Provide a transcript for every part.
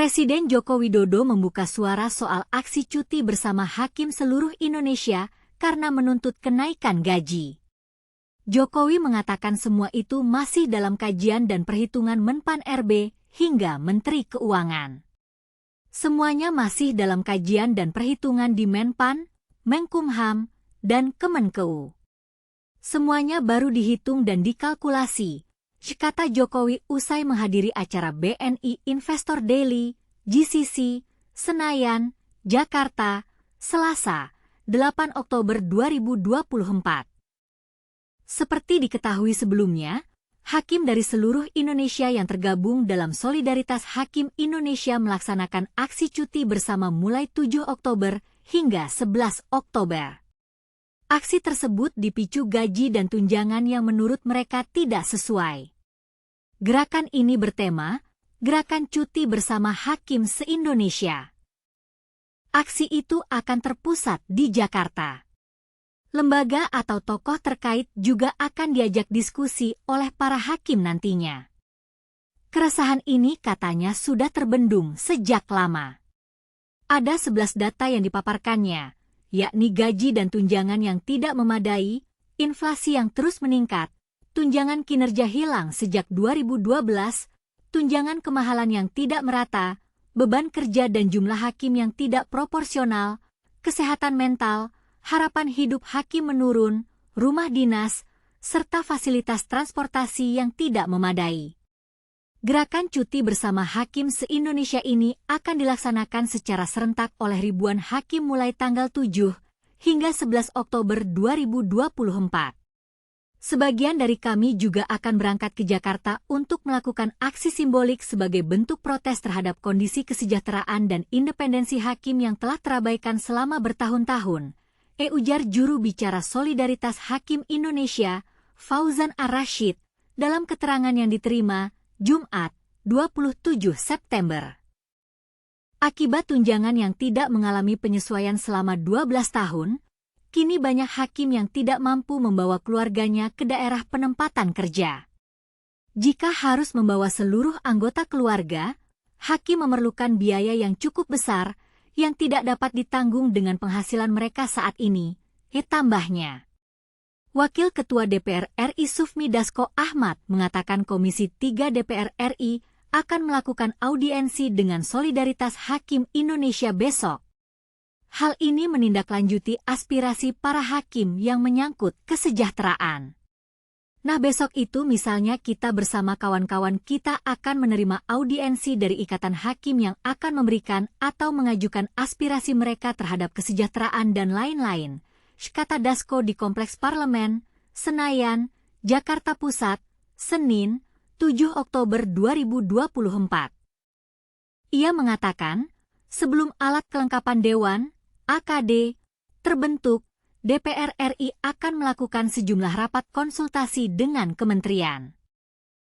Presiden Joko Widodo membuka suara soal aksi cuti bersama hakim seluruh Indonesia karena menuntut kenaikan gaji. Jokowi mengatakan semua itu masih dalam kajian dan perhitungan Menpan RB hingga Menteri Keuangan. Semuanya masih dalam kajian dan perhitungan di Menpan, Menkumham, dan Kemenkeu. Semuanya baru dihitung dan dikalkulasi, kata Jokowi usai menghadiri acara BNI Investor Daily, GCC, Senayan, Jakarta, Selasa, 8 Oktober 2024. Seperti diketahui sebelumnya, hakim dari seluruh Indonesia yang tergabung dalam Solidaritas Hakim Indonesia melaksanakan aksi cuti bersama mulai 7 Oktober hingga 11 Oktober. Aksi tersebut dipicu gaji dan tunjangan yang menurut mereka tidak sesuai. Gerakan ini bertema, Gerakan Cuti Bersama Hakim se-Indonesia. Aksi itu akan terpusat di Jakarta. Lembaga atau tokoh terkait juga akan diajak diskusi oleh para hakim nantinya. Keresahan ini katanya sudah terbendung sejak lama. Ada 11 data yang dipaparkannya, yakni gaji dan tunjangan yang tidak memadai, inflasi yang terus meningkat, tunjangan kinerja hilang sejak 2012, tunjangan kemahalan yang tidak merata, beban kerja dan jumlah hakim yang tidak proporsional, kesehatan mental, harapan hidup hakim menurun, rumah dinas, serta fasilitas transportasi yang tidak memadai. Gerakan Cuti Bersama Hakim se-Indonesia ini akan dilaksanakan secara serentak oleh ribuan hakim mulai tanggal 7 hingga 11 Oktober 2024. Sebagian dari kami juga akan berangkat ke Jakarta untuk melakukan aksi simbolik sebagai bentuk protes terhadap kondisi kesejahteraan dan independensi hakim yang telah terabaikan selama bertahun-tahun, ujar juru bicara Solidaritas Hakim Indonesia, Fauzan Ar-Rasyid, dalam keterangan yang diterima Jumat, 27 September. Akibat tunjangan yang tidak mengalami penyesuaian selama 12 tahun, kini banyak hakim yang tidak mampu membawa keluarganya ke daerah penempatan kerja. Jika harus membawa seluruh anggota keluarga, hakim memerlukan biaya yang cukup besar yang tidak dapat ditanggung dengan penghasilan mereka saat ini, tambahnya. Wakil Ketua DPR RI Sufmi Dasko Ahmad mengatakan Komisi 3 DPR RI akan melakukan audiensi dengan Solidaritas Hakim Indonesia besok. Hal ini menindaklanjuti aspirasi para hakim yang menyangkut kesejahteraan. Nah, besok itu misalnya kita bersama kawan-kawan kita akan menerima audiensi dari Ikatan Hakim yang akan memberikan atau mengajukan aspirasi mereka terhadap kesejahteraan dan lain-lain, kata Dasko di Kompleks Parlemen, Senayan, Jakarta Pusat, Senin, 7 Oktober 2024. Ia mengatakan, sebelum alat kelengkapan Dewan, AKD, terbentuk, DPR RI akan melakukan sejumlah rapat konsultasi dengan kementerian.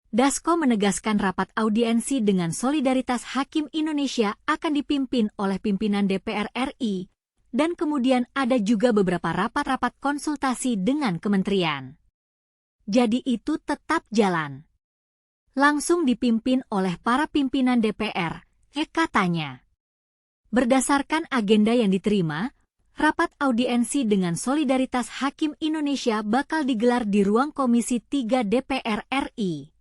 Dasko menegaskan rapat audiensi dengan Solidaritas Hakim Indonesia akan dipimpin oleh pimpinan DPR RI, dan kemudian ada juga beberapa rapat-rapat konsultasi dengan kementerian. Jadi itu tetap jalan. Langsung dipimpin oleh para pimpinan DPR, katanya. Berdasarkan agenda yang diterima, rapat audiensi dengan Solidaritas Hakim Indonesia bakal digelar di ruang Komisi 3 DPR RI.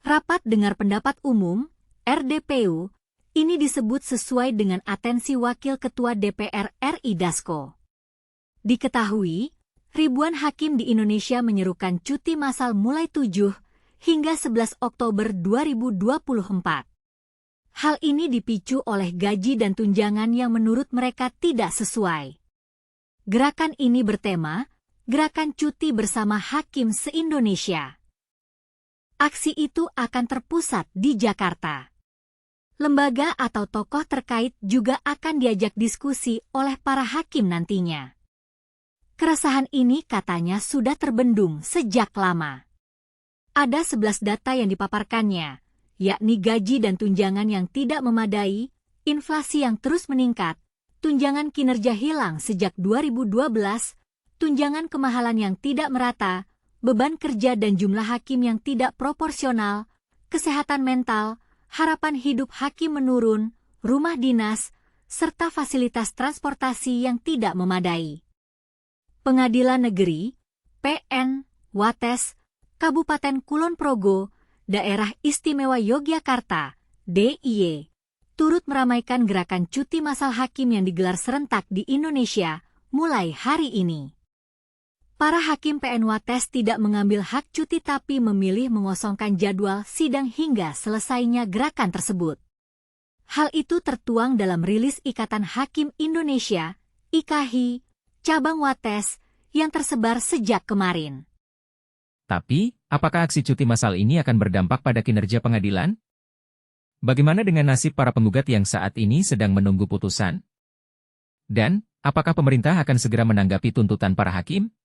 Rapat dengar pendapat umum, RDPU, ini disebut sesuai dengan atensi Wakil Ketua DPR RI Dasko. Diketahui, ribuan hakim di Indonesia menyerukan cuti massal mulai 7 hingga 11 Oktober 2024. Hal ini dipicu oleh gaji dan tunjangan yang menurut mereka tidak sesuai. Gerakan ini bertema, Gerakan Cuti Bersama Hakim se-Indonesia. Aksi itu akan terpusat di Jakarta. Lembaga atau tokoh terkait juga akan diajak diskusi oleh para hakim nantinya. Keresahan ini katanya sudah terbendung sejak lama. Ada 11 data yang dipaparkannya, yakni gaji dan tunjangan yang tidak memadai, inflasi yang terus meningkat, tunjangan kinerja hilang sejak 2012, tunjangan kemahalan yang tidak merata, beban kerja dan jumlah hakim yang tidak proporsional, kesehatan mental, harapan hidup hakim menurun, rumah dinas, serta fasilitas transportasi yang tidak memadai. Pengadilan Negeri, PN, Wates, Kabupaten Kulon Progo, Daerah Istimewa Yogyakarta, DIY, turut meramaikan gerakan cuti massal hakim yang digelar serentak di Indonesia mulai hari ini. Para hakim PN Wates tidak mengambil hak cuti tapi memilih mengosongkan jadwal sidang hingga selesainya gerakan tersebut. Hal itu tertuang dalam rilis Ikatan Hakim Indonesia, IKHI, cabang Wates, yang tersebar sejak kemarin. Tapi, apakah aksi cuti massal ini akan berdampak pada kinerja pengadilan? Bagaimana dengan nasib para penggugat yang saat ini sedang menunggu putusan? Dan, apakah pemerintah akan segera menanggapi tuntutan para hakim?